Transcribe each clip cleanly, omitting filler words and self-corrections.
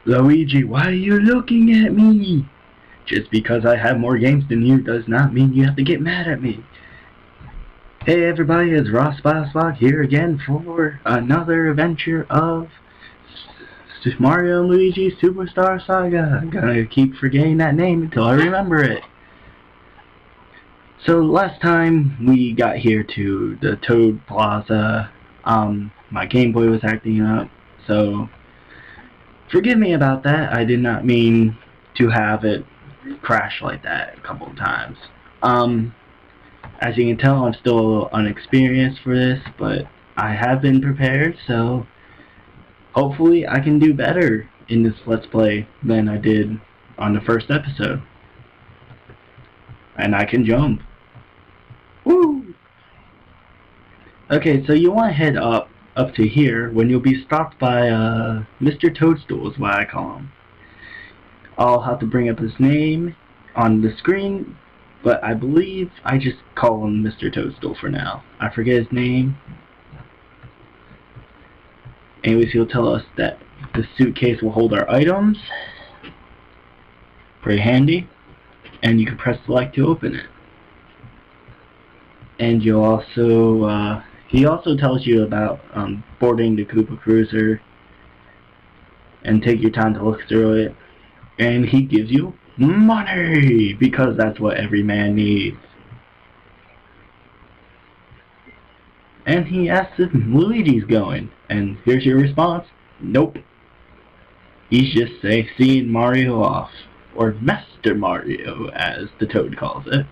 Luigi, why are you looking at me? Just because I have more games than you does not mean you have to get mad at me. Hey everybody, it's Ross Splasbach here again for another adventure of Mario and Luigi SuperStar Saga. I'm gonna keep forgetting that name until I remember it. So last time we got here to the Toad Plaza, my Game Boy was acting up, so forgive me about that. I did not mean to have it crash like that a couple of times. As you can tell, I'm still a little unexperienced for this, but I have been prepared, so hopefully I can do better in this Let's Play than I did on the first episode. And I can jump. Woo! Okay, so you want to head up to here when you'll be stopped by Mr. Toadstool is what I call him. I'll have to bring up his name on the screen, but I believe I just call him Mr. Toadstool for now. I forget his name. Anyways, he'll tell us that the suitcase will hold our items. Pretty handy. And you can press select to open it. And you'll also, he also tells you about boarding the Koopa Cruiser. And take your time to look through it. And he gives you money! Because that's what every man needs. And he asks if Luigi's going. And here's your response. Nope. He's just seeing Mario off. Or Master Mario, as the Toad calls it.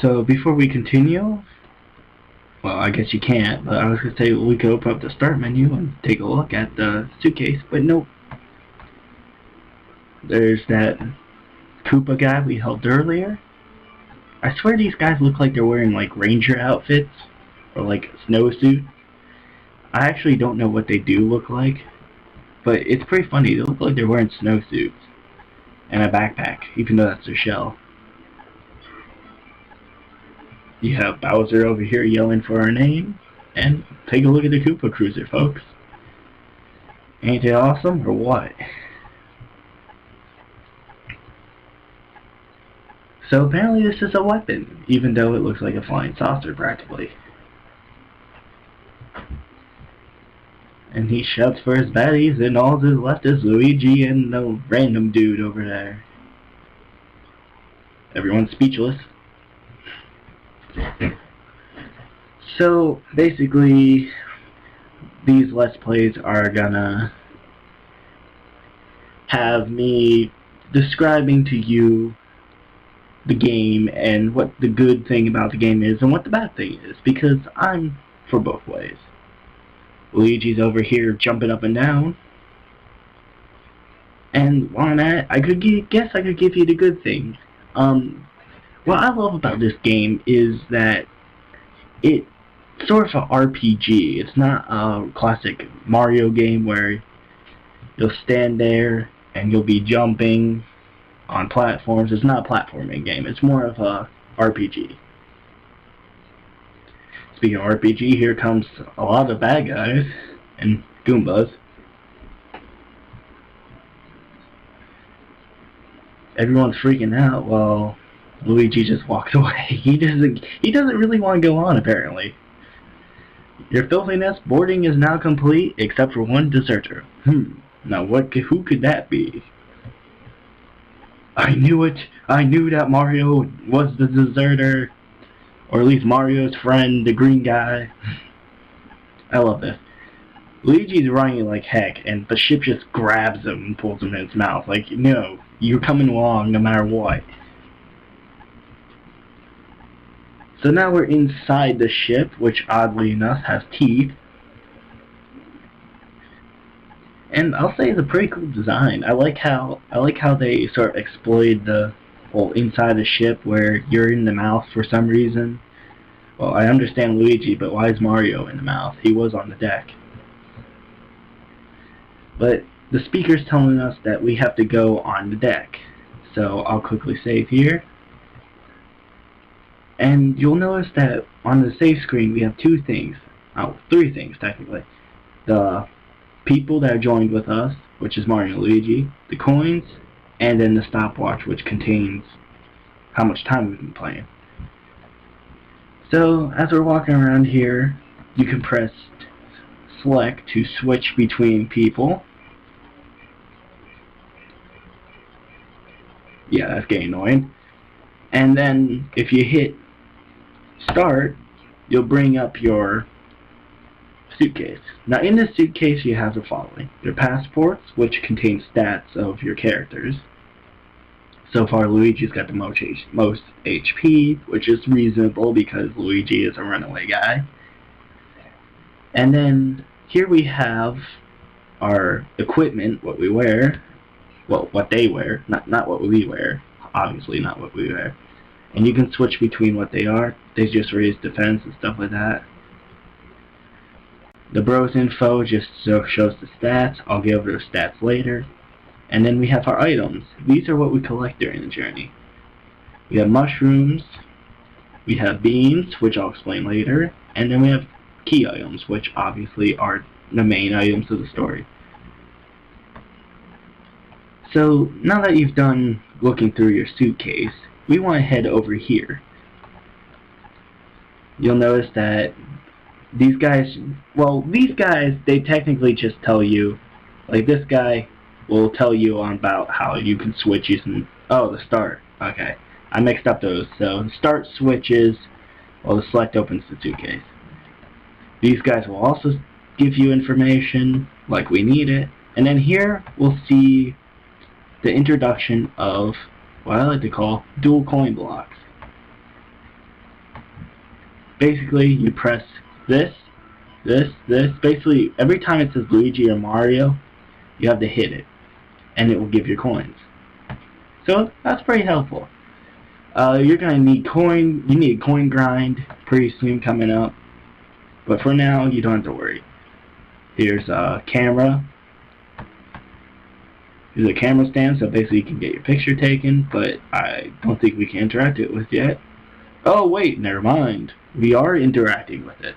So before we continue, well, I guess you can't, but I was going to say we could open up the start menu and take a look at the suitcase, but nope. There's that Koopa guy we helped earlier. I swear these guys look like they're wearing like ranger outfits, or like snowsuit. I actually don't know what they do look like, but it's pretty funny. They look like they're wearing snowsuits and a backpack, even though that's their shell. You have Bowser over here yelling for our name, and take a look at the Koopa Cruiser, folks. Ain't it awesome, or what? So apparently this is a weapon, even though it looks like a flying saucer practically. And he shouts for his baddies, and all that's left is Luigi and the random dude over there. Everyone's speechless. So basically, these Let's Plays are gonna have me describing to you the game and what the good thing about the game is and what the bad thing is, because I'm for both ways. Luigi's over here jumping up and down, and while I'm at it, I could guess I could give you the good thing. What I love about this game is that it's sort of an RPG. It's not a classic Mario game where you'll stand there and you'll be jumping on platforms. It's not a platforming game. It's more of a RPG. Speaking of RPG, here comes a lot of bad guys and Goombas. Everyone's freaking out while Luigi just walks away. He doesn't really want to go on, apparently. Your filthiness boarding is now complete, except for one deserter. Now who could that be? I knew it! I knew that Mario was the deserter. Or at least Mario's friend, the green guy. I love this. Luigi's running like heck, and the ship just grabs him and pulls him in its mouth. Like, no, you're coming along no matter what. So now we're inside the ship, which oddly enough has teeth. And I'll say it's a pretty cool design. I like how they sort of exploit the whole inside the ship where you're in the mouth for some reason. Well, I understand Luigi, but why is Mario in the mouth? He was on the deck. But the speaker's telling us that we have to go on the deck. So I'll quickly save here. And you'll notice that on the save screen we have two things. Oh, three things technically. the people that are joined with us, which is Mario and Luigi, the coins, and then the stopwatch, which contains how much time we've been playing. So, as we're walking around here, you can press select to switch between people. Yeah, that's getting annoying. And then, if you hit start, you'll bring up your suitcase. Now, in this suitcase, you have the following: your passports, which contain stats of your characters. So far, Luigi's got the most HP, which is reasonable because Luigi is a runaway guy. And then here we have our equipment, what we wear. Well, what they wear, not what we wear. Obviously not what we wear. And you can switch between what they are. They just raise defense and stuff like that. The bros info just shows the stats. I'll get over those stats later. And then we have our items. These are what we collect during the journey. We have mushrooms, we have beans, which I'll explain later, and then we have key items, which obviously are the main items of the story. So, now that you've done looking through your suitcase, we want to head over here. You'll notice that these guys, they technically just tell you, like this guy will tell you about how you can switch using, oh, the start. Okay, I mixed up those. So start switches, well, the select opens the suitcase. These guys will also give you information like we need it. And then here we'll see the introduction of what I like to call dual coin blocks. Basically, you press this. Basically, every time it says Luigi or Mario, you have to hit it, and it will give you coins. So that's pretty helpful. You're gonna need coin. You need a coin grind pretty soon coming up, but for now you don't have to worry. Here's a camera. Here's a camera stand, so basically you can get your picture taken, but I don't think we can interact it with yet. Oh wait, never mind. We are interacting with it.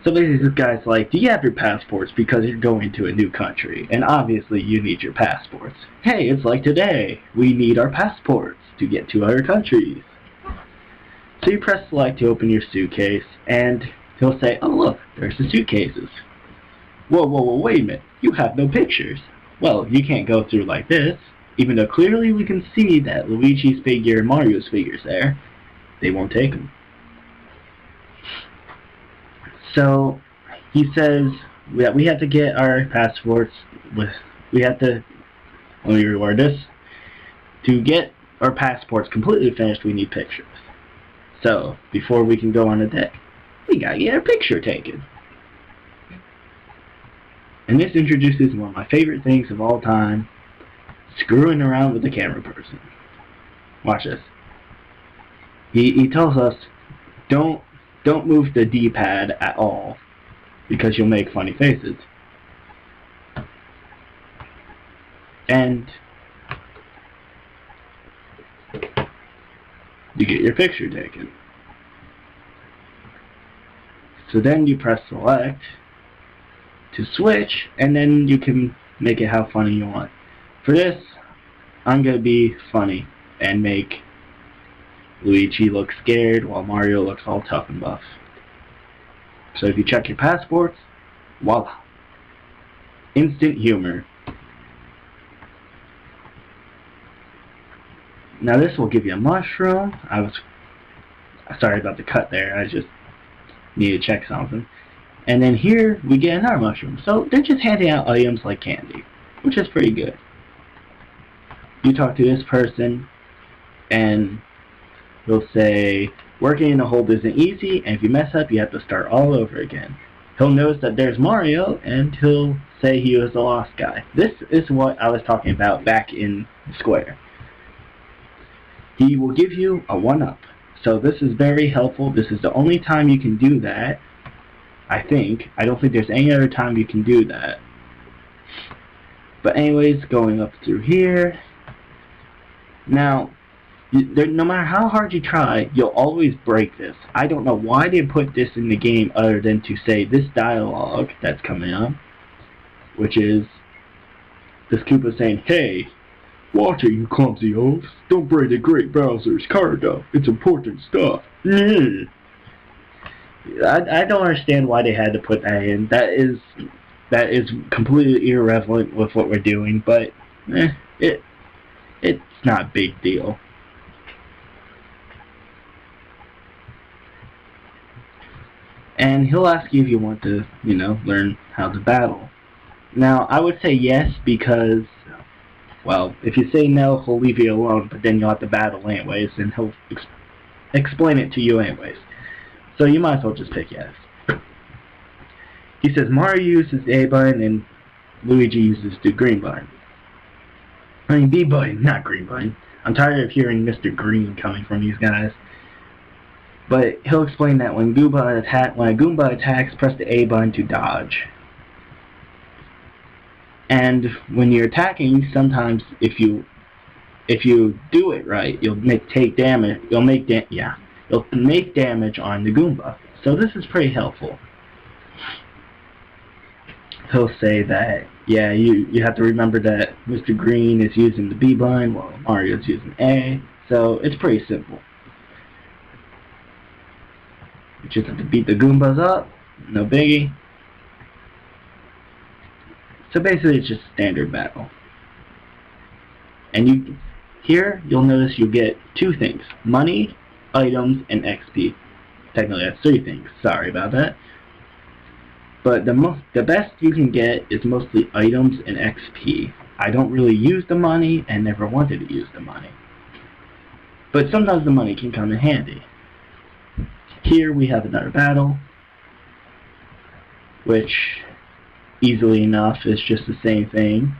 So basically this guy's like, do you have your passports because you're going to a new country? And obviously you need your passports. Hey, it's like today. We need our passports to get to other countries. So you press select to open your suitcase, and he'll say, oh look, there's the suitcases. Whoa, wait a minute. You have no pictures. Well, you can't go through like this. Even though clearly we can see that Luigi's figure and Mario's figure's there, they won't take them. So he says that we have to get our passports let me reword this. To get our passports completely finished, we need pictures. So before we can go on the deck, we gotta get our picture taken. And this introduces one of my favorite things of all time, screwing around with the camera person. Watch this. He tells us, don't move the D-pad at all, because you'll make funny faces. And you get your picture taken. So then you press select to switch, and then you can make it how funny you want. For this, I'm going to be funny and make Luigi look scared while Mario looks all tough and buff. So if you check your passports, voila. Instant humor. Now this will give you a mushroom. Sorry about the cut there, I just need to check something. And then here we get another mushroom. So they're just handing out items like candy, which is pretty good. You talk to this person and he'll say, working in a hold isn't easy, and if you mess up you have to start all over again. He'll notice that there's Mario, and he'll say he was the lost guy. This is what I was talking about back in Square. He will give you a 1-up. So this is very helpful. This is the only time you can do that, I think. I don't think there's any other time you can do that. But anyways, going up through here. Now, No matter how hard you try, you'll always break this. I don't know why they put this in the game other than to say this dialogue that's coming up, which is this Koopa saying, "Hey, watch it, you clumsy oafs. Don't break the great Bowser's cargo. It's important stuff." I don't understand why they had to put that in. That is completely irrelevant with what we're doing, but it's not a big deal. And he'll ask you if you want to, learn how to battle. Now, I would say yes because, well, if you say no, he'll leave you alone, but then you'll have to battle anyways, and he'll explain it to you anyways. So you might as well just pick yes. He says Mario uses the A button and Luigi uses the green button. I mean B button, not green button. I'm tired of hearing Mr. Green coming from these guys. But he'll explain that when a Goomba attacks, press the A button to dodge. And when you're attacking, sometimes if you do it right, you'll make damage on the Goomba. So this is pretty helpful. He'll say that, yeah, you have to remember that Mr. Green is using the B button while Mario's using A. So it's pretty simple. You just have to beat the Goombas up, no biggie. So basically it's just a standard battle. And you'll notice you get two things: money, items, and XP. Technically that's three things, sorry about that. But the best you can get is mostly items and XP. I don't really use the money and never wanted to use the money. But sometimes the money can come in handy. Here we have another battle, which easily enough is just the same thing.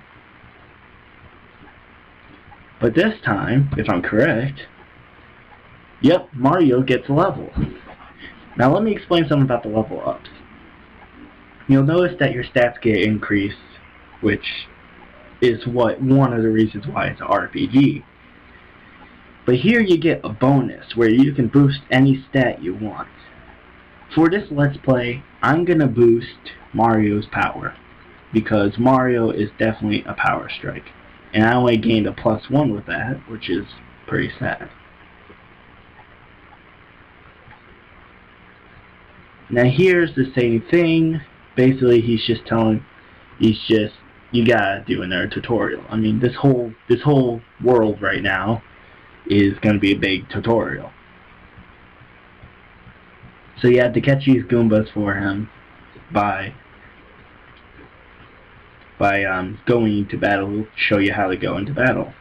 But this time, if I'm correct, yep, Mario gets a level. Now let me explain something about the level ups. You'll notice that your stats get increased, which is one of the reasons why it's an RPG. But here you get a bonus where you can boost any stat you want. For this Let's Play, I'm going to boost Mario's power, because Mario is definitely a power strike. And I only gained a +1 with that, which is pretty sad. Now here's the same thing. Basically you gotta do another tutorial. I mean, this whole world right now is gonna be a big tutorial. So you have to catch these Goombas for him by going into battle, show you how to go into battle.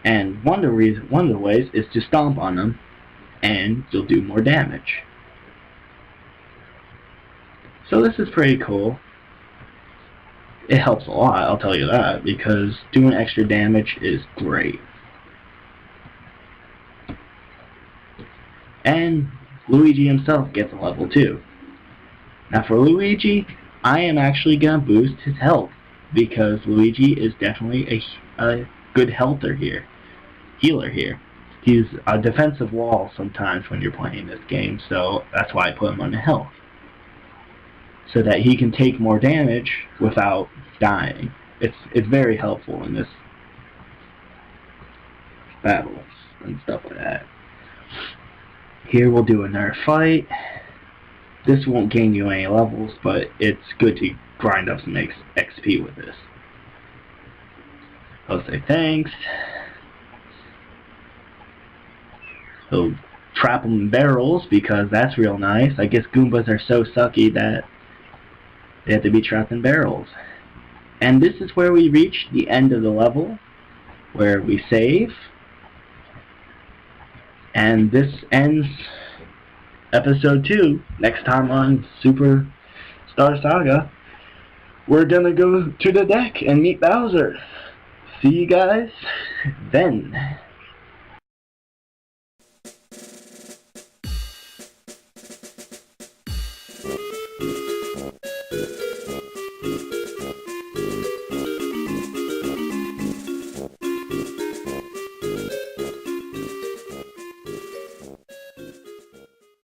And one of the ways is to stomp on them, and you'll do more damage. So this is pretty cool. It helps a lot, I'll tell you that, because doing extra damage is great. And Luigi himself gets a level 2. Now for Luigi, I am actually going to boost his health, because Luigi is definitely a good healer here. He's a defensive wall sometimes when you're playing this game, so that's why I put him on the health. So that he can take more damage without dying. It's very helpful in this battles and stuff like that. Here we'll do another fight. This won't gain you any levels, but it's good to grind up some XP with this. I'll say thanks. He'll trap them in barrels, because that's real nice. I guess Goombas are so sucky that they have to be trapped in barrels. And this is where we reach the end of the level, where we save. And this ends episode 2. Next time on SuperStar Saga, we're gonna go to the deck and meet Bowser. See you guys then.